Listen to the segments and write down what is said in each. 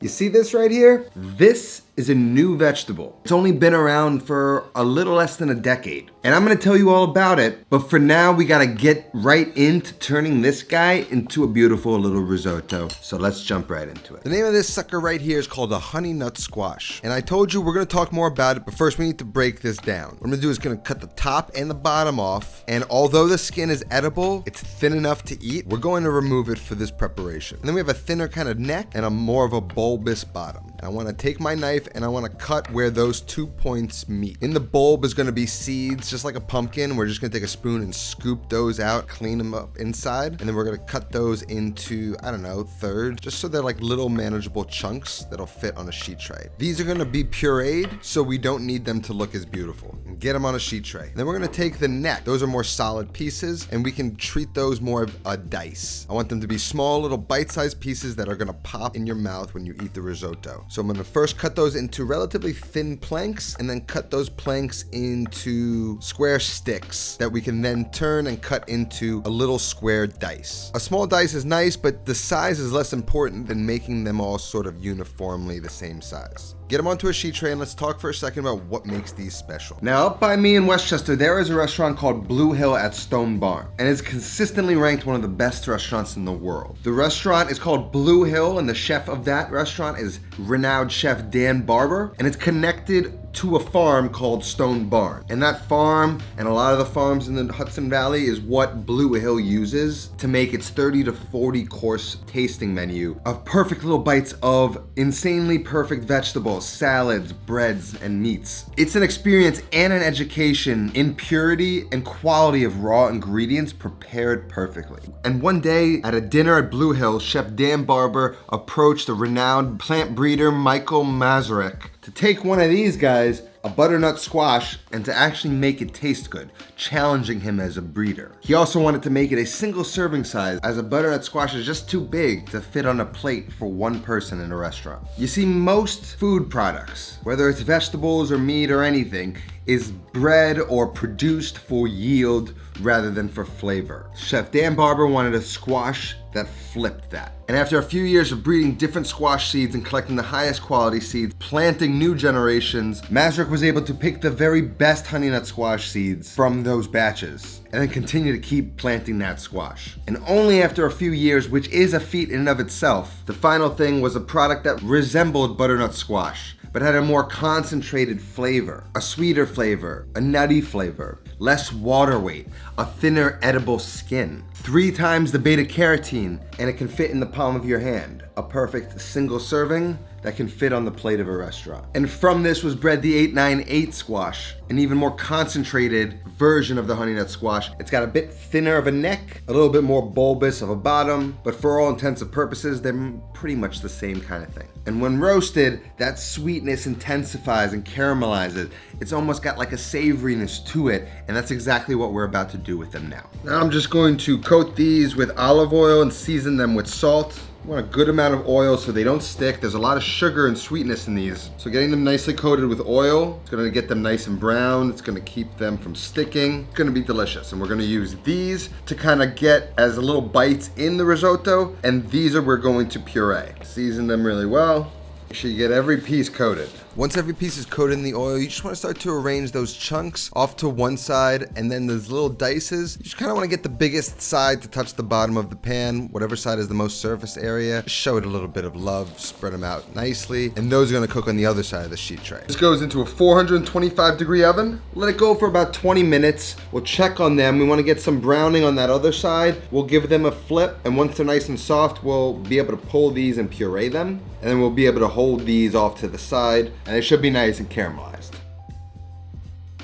You see this right here? This is a new vegetable. It's only been around for a little less than a decade. And I'm gonna tell you all about it, but for now we gotta get right into turning this guy into a beautiful little risotto. So let's jump right into it. The name of this sucker right here is called a Honeynut squash. And I told you we're gonna talk more about it, but first we need to break this down. What I'm gonna do is gonna cut the top and the bottom off, and although the skin is edible, it's thin enough to eat, we're going to remove it for this preparation. And then we have a thinner kind of neck and a more of a bulbous bottom. And I wanna take my knife and I wanna cut where those 2 points meet. In the bulb is gonna be seeds, just like a pumpkin. We're just gonna take a spoon and scoop those out, clean them up inside, and then we're gonna cut those into, I don't know, thirds, just so they're like little manageable chunks that'll fit on a sheet tray. These are gonna be pureed, so we don't need them to look as beautiful. And get them on a sheet tray. And then we're gonna take the neck. Those are more solid pieces, and we can treat those more of a dice. I want them to be small little bite-sized pieces that are gonna pop in your mouth when you eat the risotto. So I'm gonna first cut those into relatively thin planks, and then cut those planks into square sticks that we can then turn and cut into a little square dice. A small dice is nice, but the size is less important than making them all sort of uniformly the same size. Get them onto a sheet tray and let's talk for a second about what makes these special. Now, up by me in Westchester, there is a restaurant called Blue Hill at Stone Barn, and it's consistently ranked one of the best restaurants in the world. The restaurant is called Blue Hill, and the chef of that restaurant is renowned chef Dan Barber, and it's connected to a farm called Stone Barn. And that farm, and a lot of the farms in the Hudson Valley, is what Blue Hill uses to make its 30 to 40 course tasting menu of perfect little bites of insanely perfect vegetables, salads, breads, and meats. It's an experience and an education in purity and quality of raw ingredients prepared perfectly. And one day at a dinner at Blue Hill, Chef Dan Barber approached the renowned plant breeder Michael Mazurek to take one of these guys, a butternut squash, and to actually make it taste good, challenging him as a breeder. He also wanted to make it a single serving size, as a butternut squash is just too big to fit on a plate for one person in a restaurant. You see, most food products, whether it's vegetables or meat or anything, is bred or produced for yield rather than for flavor. Chef Dan Barber wanted a squash that flipped that. And after a few years of breeding different squash seeds and collecting the highest quality seeds, planting new generations, Mazurek was able to pick the very best Honeynut squash seeds from those batches, and then continue to keep planting that squash. And only after a few years, which is a feat in and of itself, the final thing was a product that resembled butternut squash, but had a more concentrated flavor, a sweeter flavor, a nutty flavor, less water weight, a thinner edible skin, 3 times the beta carotene, and it can fit in the palm of your hand. A perfect single serving that can fit on the plate of a restaurant. And from this was bred the 898 squash, an even more concentrated version of the Honeynut squash. It's got a bit thinner of a neck, a little bit more bulbous of a bottom, but for all intents and purposes, they're pretty much the same kind of thing. And when roasted, that sweetness intensifies and caramelizes. It's almost got like a savoriness to it, and that's exactly what we're about to do with them now. Now I'm just going to coat these with olive oil and season them with salt. You want a good amount of oil so they don't stick. There's a lot of sugar and sweetness in these. So getting them nicely coated with oil, it's gonna get them nice and brown. It's gonna keep them from sticking. It's gonna be delicious. And we're gonna use these to kind of get as a little bites in the risotto. And these are we're going to puree. Season them really well. Make sure you get every piece coated. Once every piece is coated in the oil, you just want to start to arrange those chunks off to one side, and then those little dices, you just kind of want to get the biggest side to touch the bottom of the pan, whatever side is the most surface area. Just show it a little bit of love, spread them out nicely, and those are going to cook on the other side of the sheet tray. This goes into a 425 degree oven. Let it go for about 20 minutes. We'll check on them. We want to get some browning on that other side. We'll give them a flip, and once they're nice and soft, we'll be able to pull these and puree them, and then we'll be able to hold these off to the side, and they should be nice and caramelized.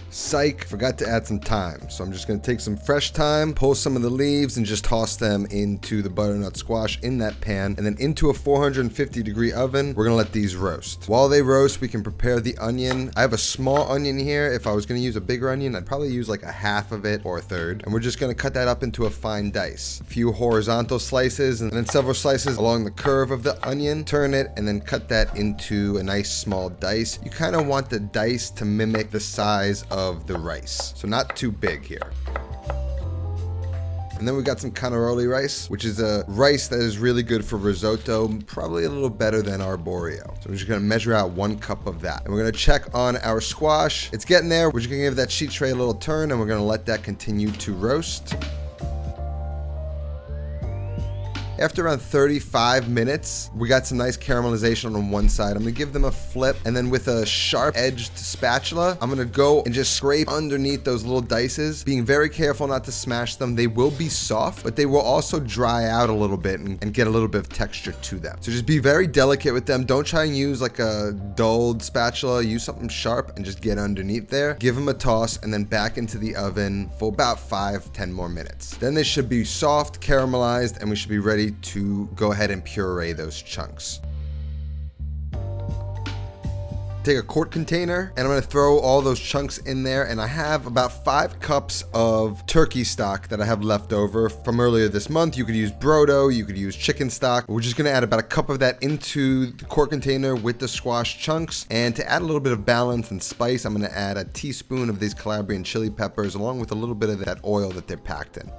Psych, forgot to add some thyme. So I'm just gonna take some fresh thyme, pull some of the leaves, and just toss them into the butternut squash in that pan, and then into a 450 degree oven. We're gonna let these roast. While they roast, we can prepare the onion. I have a small onion here. If I was gonna use a bigger onion, I'd probably use like a half of it or a third. And we're just gonna cut that up into a fine dice. A few horizontal slices, and then several slices along the curve of the onion. Turn it, and then cut that into a nice small dice. You kind of want the dice to mimic the size of the rice, so not too big here. And then we got some cannaroli rice, which is a rice that is really good for risotto, probably a little better than arborio. So we're just gonna measure out 1 cup of that. And we're gonna check on our squash. It's getting there. We're just gonna give that sheet tray a little turn, and we're gonna let that continue to roast. After around 35 minutes, we got some nice caramelization on one side. I'm gonna give them a flip, and then with a sharp-edged spatula, I'm gonna go and just scrape underneath those little dices, being very careful not to smash them. They will be soft, but they will also dry out a little bit and get a little bit of texture to them. So just be very delicate with them. Don't try and use like a dulled spatula. Use something sharp and just get underneath there. Give them a toss, and then back into the oven for about 5-10 more minutes. Then they should be soft, caramelized, and we should be ready to go ahead and puree those chunks. Take a quart container, and I'm gonna throw all those chunks in there, and I have about 5 cups of turkey stock that I have left over from earlier this month. You could use brodo, you could use chicken stock. We're just gonna add about a cup of that into the quart container with the squash chunks, and to add a little bit of balance and spice, I'm gonna add a teaspoon of these Calabrian chili peppers along with a little bit of that oil that they're packed in.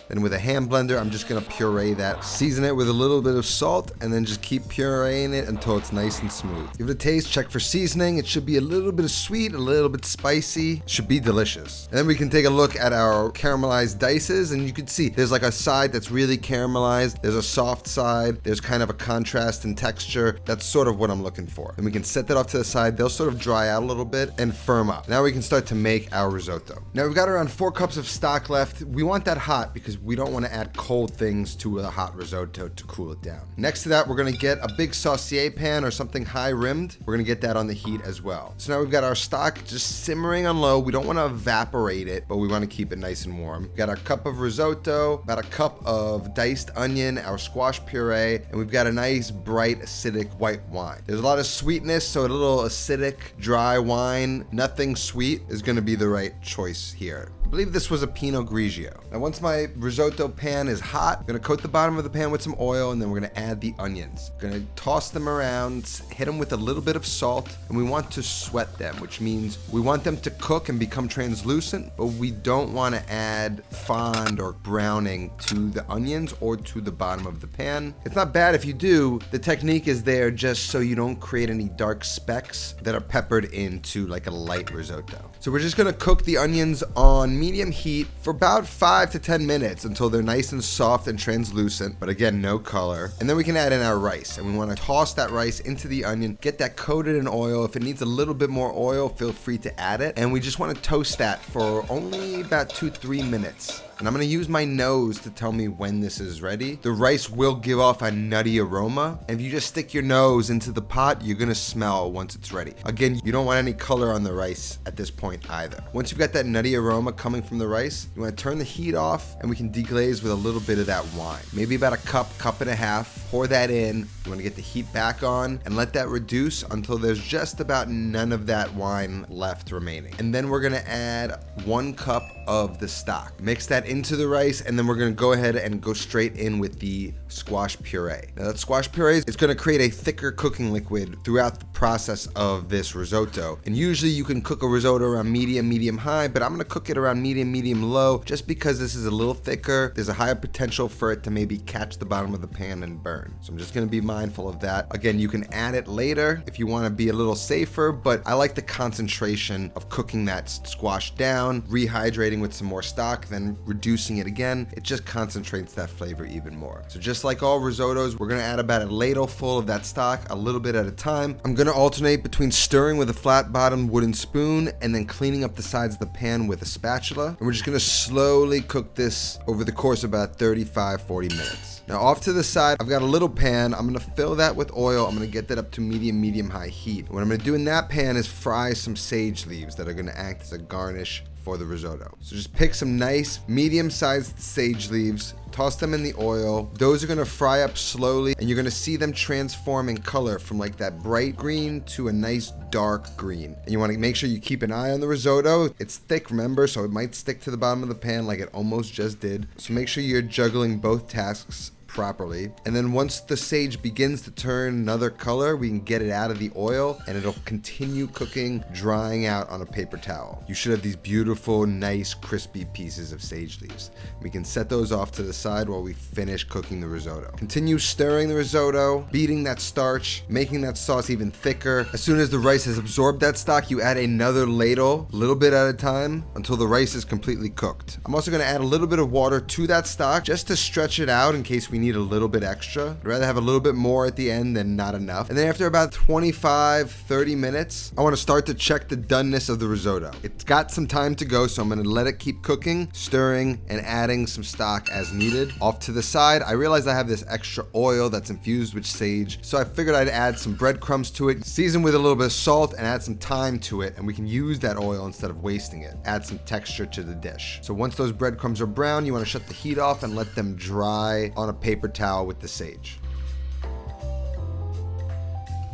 And with a hand blender, I'm just gonna puree that. Season it with a little bit of salt, and then just keep pureeing it until it's nice and smooth. Give it a taste, check for seasoning. It should be a little bit of sweet, a little bit spicy. It should be delicious. And then we can take a look at our caramelized dices, and you can see there's like a side that's really caramelized. There's a soft side. There's kind of a contrast in texture. That's sort of what I'm looking for. And we can set that off to the side. They'll sort of dry out a little bit and firm up. Now we can start to make our risotto. Now we've got around 4 cups of stock left. We want that hot because we don't want to add cold things to a hot risotto to cool it down. Next to that, we're going to get a big saucier pan or something high rimmed. We're going to get that on the heat as well. So now we've got our stock just simmering on low. We don't want to evaporate it, but we want to keep it nice and warm. We've got our cup of risotto, about a cup of diced onion, our squash puree, and we've got a nice bright acidic white wine. There's a lot of sweetness, so a little acidic dry wine, nothing sweet, is going to be the right choice here. I believe this was a Pinot Grigio. Now once my risotto pan is hot, I'm gonna coat the bottom of the pan with some oil, and then we're gonna add the onions. Gonna toss them around, hit them with a little bit of salt, and we want to sweat them, which means we want them to cook and become translucent, but we don't want to add fond or browning to the onions or to the bottom of the pan. It's not bad if you do. The technique is there just so you don't create any dark specks that are peppered into like a light risotto. So we're just gonna cook the onions on medium heat for about 5 to 10 minutes until they're nice and soft and translucent, but again, no color. And then we can add in our rice, and we want to toss that rice into the onion, get that coated in oil. If it needs a little bit more oil, feel free to add it. And we just want to toast that for only about 2-3 minutes. And I'm gonna use my nose to tell me when this is ready. The rice will give off a nutty aroma. And if you just stick your nose into the pot, you're gonna smell once it's ready. Again, you don't want any color on the rice at this point either. Once you've got that nutty aroma coming from the rice, you wanna turn the heat off, and we can deglaze with a little bit of that wine. Maybe about a cup and a half. Pour that in. You wanna get the heat back on and let that reduce until there's just about none of that wine left remaining. And then we're gonna add 1 cup of the stock. Mix that into the rice, and then we're gonna go ahead and go straight in with the squash puree. Now that squash puree is gonna create a thicker cooking liquid throughout the process of this risotto. And usually you can cook a risotto around medium high, but I'm gonna cook it around medium low, just because this is a little thicker. There's a higher potential for it to maybe catch the bottom of the pan and burn. So I'm just gonna be mindful of that. Again, you can add it later if you wanna be a little safer, but I like the concentration of cooking that squash down, rehydrating with some more stock, then reducing it again. It just concentrates that flavor even more. So just like all risottos, we're gonna add about a ladle full of that stock, a little bit at a time. I'm gonna alternate between stirring with a flat bottomed wooden spoon and then cleaning up the sides of the pan with a spatula. And we're just gonna slowly cook this over the course of about 35-40 minutes. Now off to the side, I've got a little pan. I'm gonna fill that with oil. I'm gonna get that up to medium high heat. What I'm gonna do in that pan is fry some sage leaves that are gonna act as a garnish for the risotto. So just pick some nice medium-sized sage leaves, toss them in the oil. Those are gonna fry up slowly, and you're gonna see them transform in color from like that bright green to a nice dark green. And you wanna make sure you keep an eye on the risotto. It's thick, remember, so it might stick to the bottom of the pan like it almost just did. So make sure you're juggling both tasks properly. And then once the sage begins to turn another color, we can get it out of the oil and it'll continue cooking, drying out on a paper towel. You should have these beautiful, nice, crispy pieces of sage leaves. We can set those off to the side while we finish cooking the risotto. Continue stirring the risotto, beating that starch, making that sauce even thicker. As soon as the rice has absorbed that stock, you add another ladle, a little bit at a time, until the rice is completely cooked. I'm also going to add a little bit of water to that stock just to stretch it out in case we need a little bit extra. I'd rather have a little bit more at the end than not enough. And then after about 25-30 minutes, I want to start to check the doneness of the risotto. It's got some time to go, so I'm going to let it keep cooking, stirring, and adding some stock as needed. Off to the side, I realized I have this extra oil that's infused with sage, so I figured I'd add some breadcrumbs to it, season with a little bit of salt, and add some thyme to it, and we can use that oil instead of wasting it. Add some texture to the dish. So once those breadcrumbs are brown, you want to shut the heat off and let them dry on a paper towel with the sage.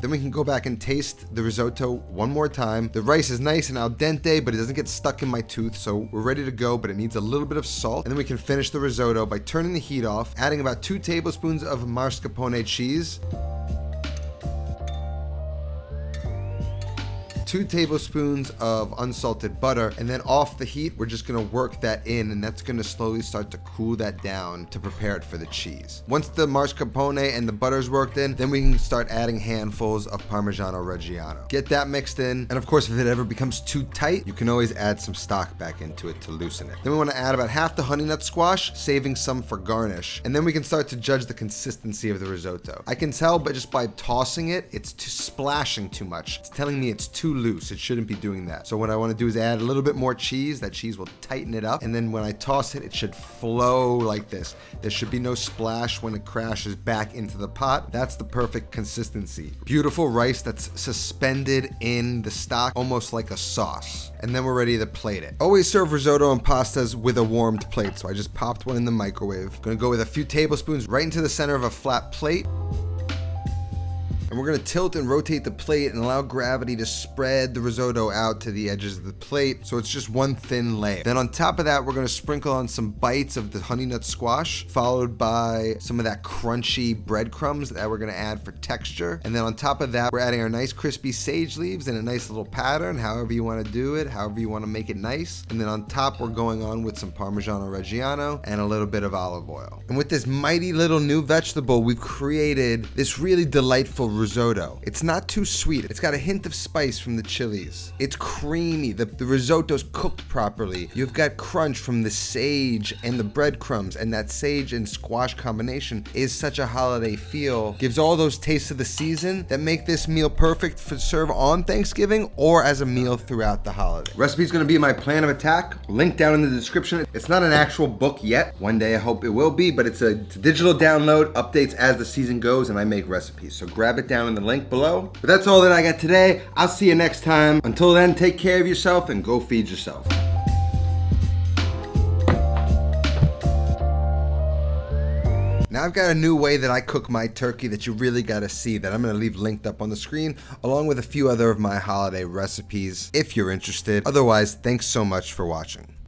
Then we can go back and taste the risotto one more time. The rice is nice and al dente, but it doesn't get stuck in my tooth, so we're ready to go, but it needs a little bit of salt. And then we can finish the risotto by turning the heat off, adding about 2 tablespoons of mascarpone cheese, 2 tablespoons of unsalted butter, and then off the heat, we're just gonna work that in, and that's gonna slowly start to cool that down to prepare it for the cheese. Once the mascarpone and the butter's worked in, then we can start adding handfuls of Parmigiano Reggiano. Get that mixed in, and of course, if it ever becomes too tight, you can always add some stock back into it to loosen it. Then we wanna add about half the Honeynut squash, saving some for garnish, and then we can start to judge the consistency of the risotto. I can tell, but just by tossing it, it's splashing too much. It's telling me it's too loose. It shouldn't be doing that. So what I want to do is add a little bit more cheese. That cheese will tighten it up. And then when I toss it, it should flow like this. There should be no splash when it crashes back into the pot. That's the perfect consistency. Beautiful rice that's suspended in the stock, almost like a sauce. And then we're ready to plate it. Always serve risotto and pastas with a warmed plate. So I just popped one in the microwave. Gonna go with a few tablespoons right into the center of a flat plate. And we're gonna tilt and rotate the plate and allow gravity to spread the risotto out to the edges of the plate, so it's just one thin layer. Then on top of that, we're gonna sprinkle on some bites of the Honeynut squash, followed by some of that crunchy breadcrumbs that we're gonna add for texture. And then on top of that, we're adding our nice crispy sage leaves in a nice little pattern, however you wanna do it, however you wanna make it nice. And then on top, we're going on with some Parmigiano Reggiano and a little bit of olive oil. And with this mighty little new vegetable, we've created this really delightful risotto. It's not too sweet. It's got a hint of spice from the chilies. It's creamy. The risotto's cooked properly. You've got crunch from the sage and the breadcrumbs, and that sage and squash combination is such a holiday feel. Gives all those tastes of the season that make this meal perfect for serve on Thanksgiving or as a meal throughout the holiday. Recipe's gonna be my plan of attack. Link down in the description. It's not an actual book yet. One day I hope it will be, but it's a digital download, updates as the season goes, and I make recipes. So grab it down in the link below. But that's all that I got today. I'll see you next time. Until then, take care of yourself and go feed yourself. Now I've got a new way that I cook my turkey that you really gotta see, that I'm gonna leave linked up on the screen, along with a few other of my holiday recipes if you're interested. Otherwise, thanks so much for watching.